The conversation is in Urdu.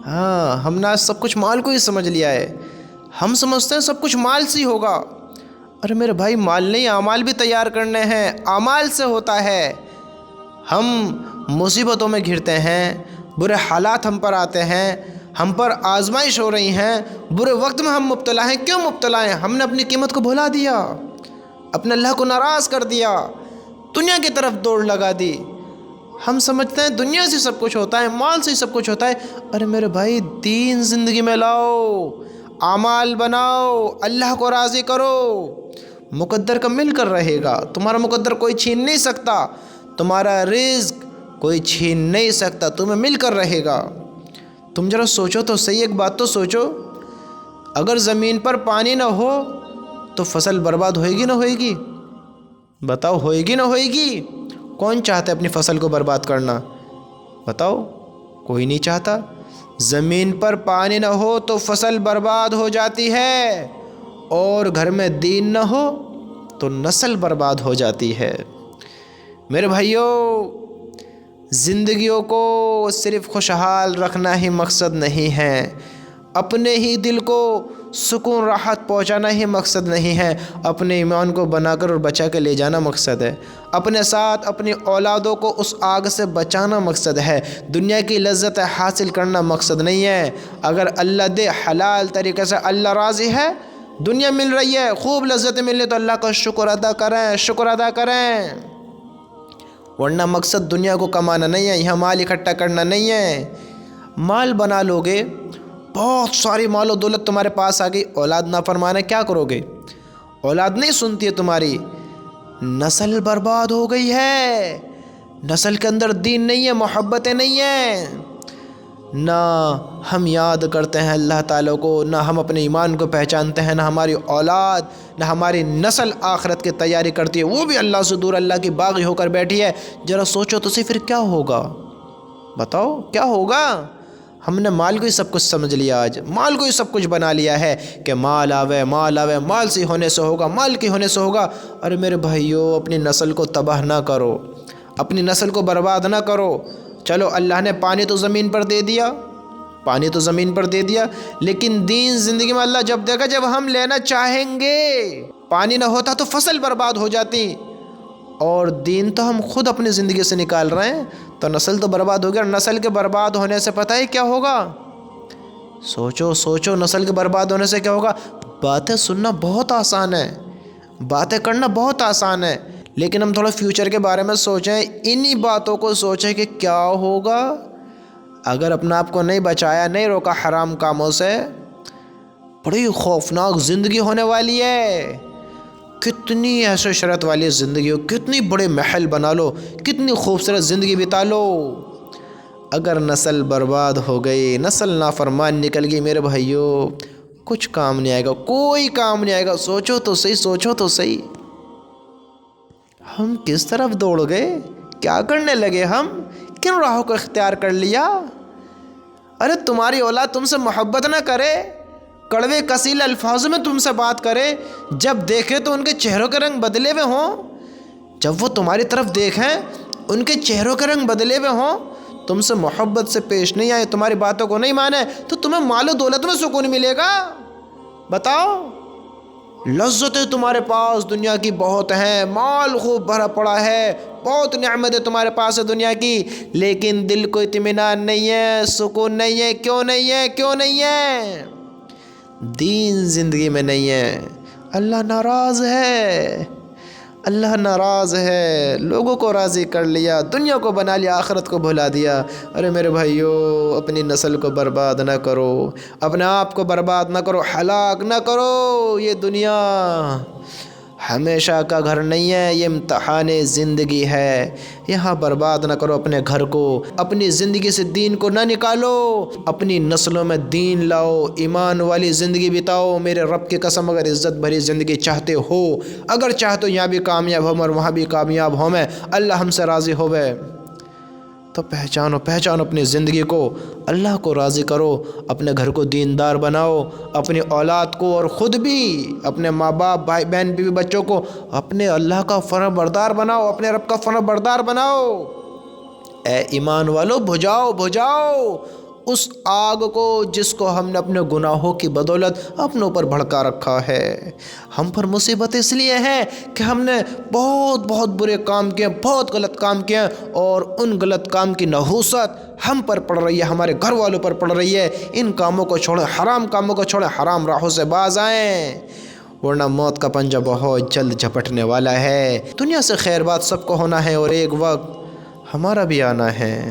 ہاں، ہم نے آج سب کچھ مال کو ہی سمجھ لیا ہے. ہم سمجھتے ہیں سب کچھ مال سے ہی ہوگا. ارے میرے بھائی، مال نہیں، اعمال بھی تیار کرنے ہیں. اعمال سے ہوتا ہے. ہم مصیبتوں میں گھرتے ہیں، برے حالات ہم پر آتے ہیں، ہم پر آزمائش ہو رہی ہیں، برے وقت میں ہم مبتلا ہیں. کیوں مبتلا ہیں؟ ہم نے اپنی قیمت کو بھلا دیا، اپنے اللہ کو ناراض کر دیا، دنیا کی طرف دوڑ لگا دی. ہم سمجھتے ہیں دنیا سے سب کچھ ہوتا ہے، مال سے سب کچھ ہوتا ہے. ارے میرے بھائی، دین زندگی میں لاؤ، اعمال بناؤ، اللہ کو راضی کرو. مقدر کا مل کر رہے گا. تمہارا مقدر کوئی چھین نہیں سکتا، تمہارا رزق کوئی چھین نہیں سکتا، تمہیں مل کر رہے گا. تم ذرا سوچو تو صحیح، ایک بات تو سوچو. اگر زمین پر پانی نہ ہو تو فصل برباد ہوئے گی نہ ہوئے گی؟ بتاؤ، ہوئے گی نہ ہوئے گی؟ کون چاہتا ہے اپنی فصل کو برباد کرنا؟ بتاؤ، کوئی نہیں چاہتا. زمین پر پانی نہ ہو تو فصل برباد ہو جاتی ہے، اور گھر میں دین نہ ہو تو نسل برباد ہو جاتی ہے. میرے بھائیوں، زندگیوں کو صرف خوشحال رکھنا ہی مقصد نہیں ہے، اپنے ہی دل کو سکون راحت پہنچانا ہی مقصد نہیں ہے، اپنے ایمان کو بنا کر اور بچا کے لے جانا مقصد ہے. اپنے ساتھ اپنی اولادوں کو اس آگ سے بچانا مقصد ہے. دنیا کی لذت حاصل کرنا مقصد نہیں ہے. اگر اللہ دے حلال طریقے سے اللہ راضی ہے، دنیا مل رہی ہے، خوب لذتیں مل رہی، تو اللہ کا شکر ادا کریں، شکر ادا کریں. ورنہ مقصد دنیا کو کمانا نہیں ہے، یہاں مال اکٹھا کرنا نہیں ہے. مال بنا لو گے، بہت ساری مال و دولت تمہارے پاس آ گئی، اولاد نافرمان ہے، کیا کرو گے؟ اولاد نہیں سنتی ہے تمہاری، نسل برباد ہو گئی ہے. نسل کے اندر دین نہیں ہے، محبتیں نہیں ہیں. نہ ہم یاد کرتے ہیں اللہ تعالیٰ کو، نہ ہم اپنے ایمان کو پہچانتے ہیں، نہ ہماری اولاد، نہ ہماری نسل آخرت کی تیاری کرتی ہے. وہ بھی اللہ سے دور، اللہ کی باغی ہو کر بیٹھی ہے. ذرا سوچو تو صحیح، پھر کیا ہوگا؟ بتاؤ کیا ہوگا؟ ہم نے مال کو ہی سب کچھ سمجھ لیا، آج مال کو ہی سب کچھ بنا لیا ہے کہ مال آوے، مال آوے، مال سے ہونے سے ہوگا، مال کے ہونے سے ہوگا. ارے میرے بھائیوں، اپنی نسل کو تباہ نہ کرو، اپنی نسل کو برباد نہ کرو. چلو، اللہ نے پانی تو زمین پر دے دیا، پانی تو زمین پر دے دیا، لیکن دین زندگی میں اللہ جب دے گا، جب ہم لینا چاہیں گے. پانی نہ ہوتا تو فصل برباد ہو جاتی، اور دین تو ہم خود اپنی زندگی سے نکال رہے ہیں، تو نسل تو برباد ہو گیا. اور نسل کے برباد ہونے سے پتہ ہے کیا ہوگا؟ سوچو سوچو، نسل کے برباد ہونے سے کیا ہوگا؟ باتیں سننا بہت آسان ہے، باتیں کرنا بہت آسان ہے، لیکن ہم تھوڑا فیوچر کے بارے میں سوچیں، انہی باتوں کو سوچیں کہ کیا ہوگا اگر اپنا آپ کو نہیں بچایا، نہیں روکا حرام کاموں سے. بڑی خوفناک زندگی ہونے والی ہے. کتنی ایسے شرط والی زندگی ہو، کتنی بڑے محل بنا لو، کتنی خوبصورت زندگی بتا لو، اگر نسل برباد ہو گئی، نسل نافرمان نکل گئی، میرے بھائیوں، کچھ کام نہیں آئے گا، کوئی کام نہیں آئے گا. سوچو تو صحیح، سوچو تو صحیح. ہم کس طرف دوڑ گئے؟ کیا کرنے لگے؟ ہم کن راہوں کو اختیار کر لیا؟ ارے تمہاری اولاد تم سے محبت نہ کرے، کڑوے کسیل الفاظ میں تم سے بات کرے، جب دیکھے تو ان کے چہروں کے رنگ بدلے ہوئے ہوں، جب وہ تمہاری طرف دیکھیں ان کے چہروں کے رنگ بدلے ہوئے ہوں، تم سے محبت سے پیش نہیں آئے، تمہاری باتوں کو نہیں مانے، تو تمہیں مال و دولت میں سکون ملے گا؟ بتاؤ. لذتیں تمہارے پاس دنیا کی بہت ہیں، مال خوب بھرا پڑا ہے، بہت نعمتیں تمہارے پاس ہے دنیا کی، لیکن دل کو اطمینان نہیں ہے، سکون نہیں ہے. کیوں نہیں ہے؟ کیوں نہیں ہے؟ دین زندگی میں نہیں ہے. اللہ ناراض ہے، اللہ ناراض ہے. لوگوں کو راضی کر لیا، دنیا کو بنا لیا، آخرت کو بھلا دیا. ارے میرے بھائیوں، اپنی نسل کو برباد نہ کرو، اپنے آپ کو برباد نہ کرو، ہلاک نہ کرو. یہ دنیا ہمیشہ کا گھر نہیں ہے، یہ امتحان زندگی ہے. یہاں برباد نہ کرو اپنے گھر کو، اپنی زندگی سے دین کو نہ نکالو، اپنی نسلوں میں دین لاؤ، ایمان والی زندگی بتاؤ. میرے رب کی قسم، اگر عزت بھری زندگی چاہتے ہو، اگر چاہتے ہو یہاں بھی کامیاب ہو اور وہاں بھی کامیاب ہو میں، اللہ ہم سے راضی ہوئے، تو پہچانو اپنی زندگی کو، اللہ کو راضی کرو، اپنے گھر کو دیندار بناؤ، اپنی اولاد کو اور خود بھی، اپنے ماں باپ، بھائی بہن، بیوی بچوں کو اپنے اللہ کا فرما بردار بناؤ، اپنے رب کا فرما بردار بناؤ. اے ایمان والو، بھجاؤ اس آگ کو جس کو ہم نے اپنے گناہوں کی بدولت اپنے اوپر بھڑکا رکھا ہے۔ ہم پر مصیبت اس لیے ہے کہ ہم نے بہت بہت برے کام کیے، بہت غلط کام کیے، اور ان غلط کام کی نحوست ہم پر پڑ رہی ہے، ہمارے گھر والوں پر پڑ رہی ہے۔ ان کاموں کو چھوڑیں، حرام کاموں کو چھوڑیں، حرام راہوں سے باز آئیں، ورنہ موت کا پنجہ بہت جلد جھپٹنے والا ہے۔ دنیا سے خیر بات سب کو ہونا ہے، اور ایک وقت ہمارا بھی آنا ہے۔